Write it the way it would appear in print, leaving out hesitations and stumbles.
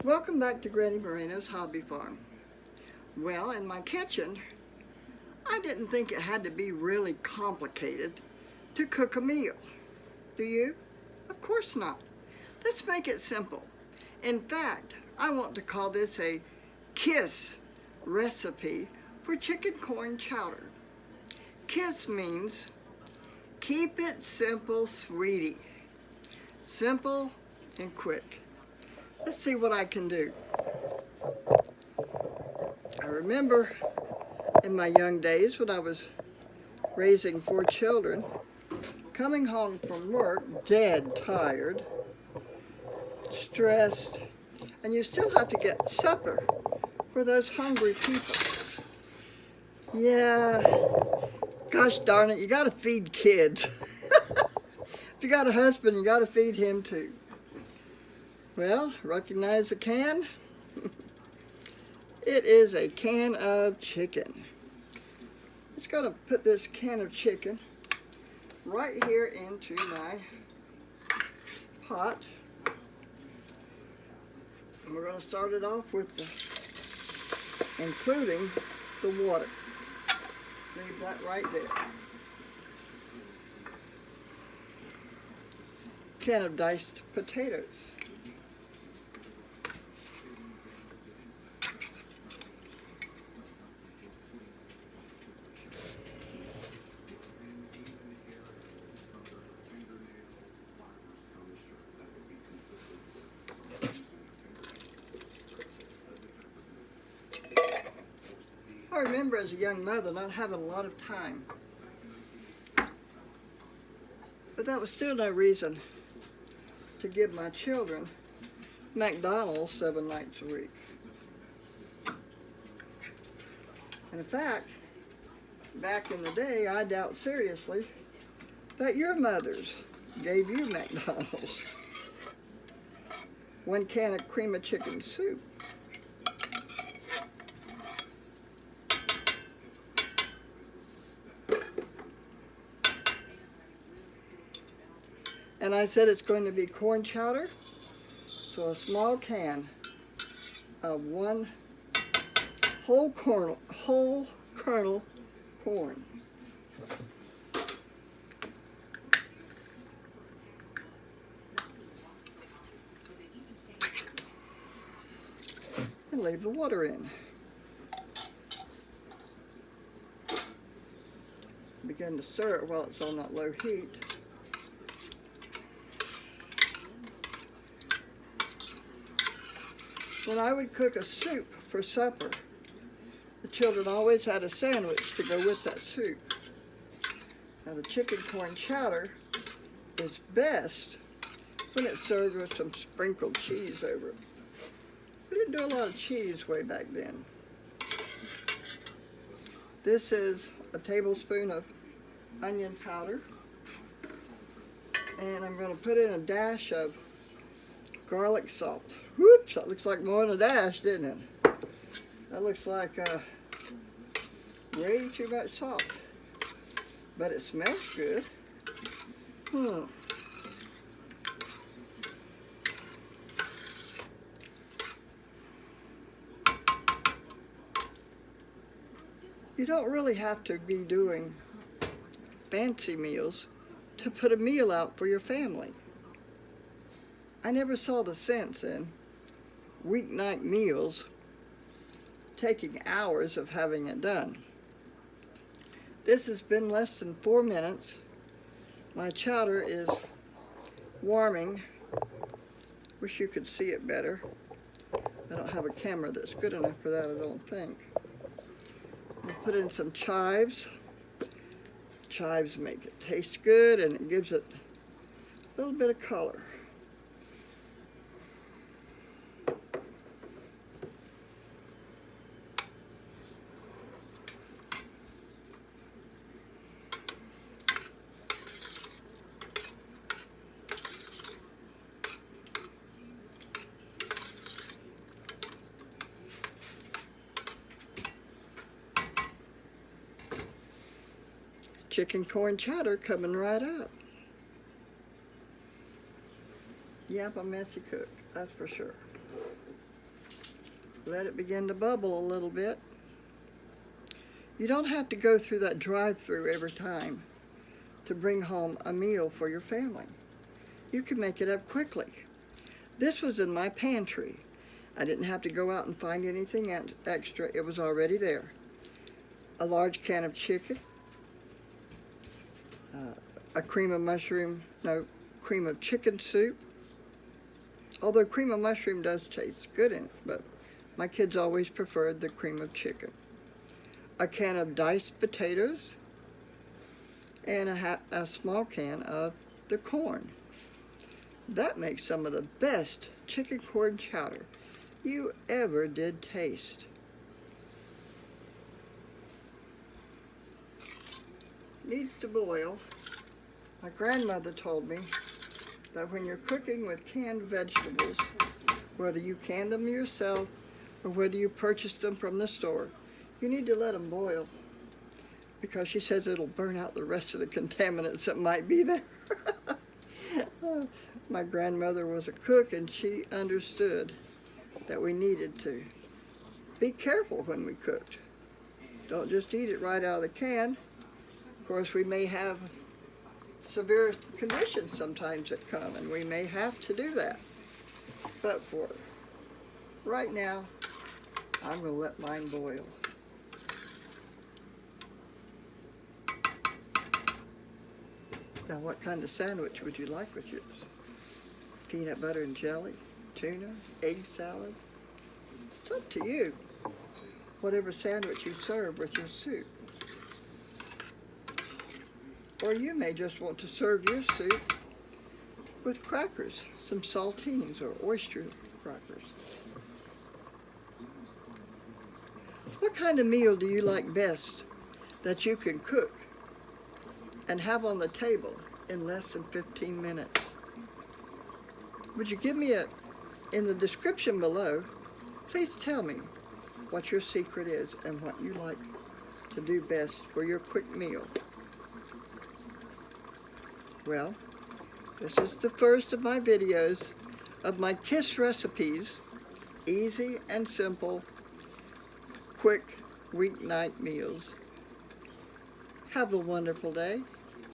Welcome back to Granny Moreno's Hobby Farm. Well, in my kitchen, I didn't think it had to be really complicated to cook a meal. Do you? Of course not. Let's make it simple. In fact, I want to call this a KISS recipe for chicken corn chowder. KISS means keep it simple, sweetie. Simple and quick. Let's see what I can do. I remember in my young days when I was raising 4 children, coming home from work dead tired, stressed, and you still have to get supper for those hungry people. Yeah, gosh darn it, you gotta feed kids. If you got a husband, you gotta feed him too. Well, recognize the can? It is a can of chicken. Just gonna put this can of chicken right here into my pot. And we're gonna start it off with including the water. Leave that right there. Can of diced potatoes. I remember as a young mother not having a lot of time. But that was still no reason to give my children McDonald's 7 nights a week. And in fact, back in the day, I doubt seriously that your mothers gave you McDonald's. 1 can of cream of chicken soup. And I said it's going to be corn chowder, so a small can of 1 whole kernel corn. And leave the water in. Begin to stir it while it's on that low heat. When I would cook a soup for supper, the children always had a sandwich to go with that soup. Now the chicken corn chowder is best when it's served with some sprinkled cheese over it. We didn't do a lot of cheese way back then. This is a tablespoon of onion powder, and I'm going to put in a dash of garlic salt. Whoops, that looks like more than a dash, didn't it? That looks like way too much salt. But it smells good. You don't really have to be doing fancy meals to put a meal out for your family. I never saw the sense in weeknight meals taking hours of having it done. This has been less than 4 minutes. My chowder is warming. Wish you could see it better. I don't have a camera that's good enough for that, I don't think. I'll put in some chives. Chives make it taste good and it gives it a little bit of color. Chicken corn chowder coming right up. Yep, a messy cook, that's for sure. Let it begin to bubble a little bit. You don't have to go through that drive-through every time to bring home a meal for your family. You can make it up quickly. This was in my pantry. I didn't have to go out and find anything extra. It was already there. A large can of chicken, a cream of chicken soup. Although cream of mushroom does taste good in it, but my kids always preferred the cream of chicken. A can of diced potatoes, and a small can of the corn. That makes some of the best chicken corn chowder you ever did taste. Needs to boil. My grandmother told me that when you're cooking with canned vegetables, whether you can them yourself or whether you purchase them from the store, you need to let them boil, because she says it'll burn out the rest of the contaminants that might be there. My grandmother was a cook, and she understood that we needed to be careful when we cooked. Don't just eat it right out of the can. Of course, we may have severe conditions sometimes that come, and we may have to do that. But for right now, I'm going to let mine boil. Now, what kind of sandwich would you like with yours? Peanut butter and jelly, tuna, egg salad? It's up to you. Whatever sandwich you serve with your soup. Or you may just want to serve your soup with crackers, some saltines or oyster crackers. What kind of meal do you like best that you can cook and have on the table in less than 15 minutes? Would you give me in the description below, please tell me what your secret is and what you like to do best for your quick meal. Well, this is the first of my videos of my KISS recipes, easy and simple, quick weeknight meals. Have a wonderful day.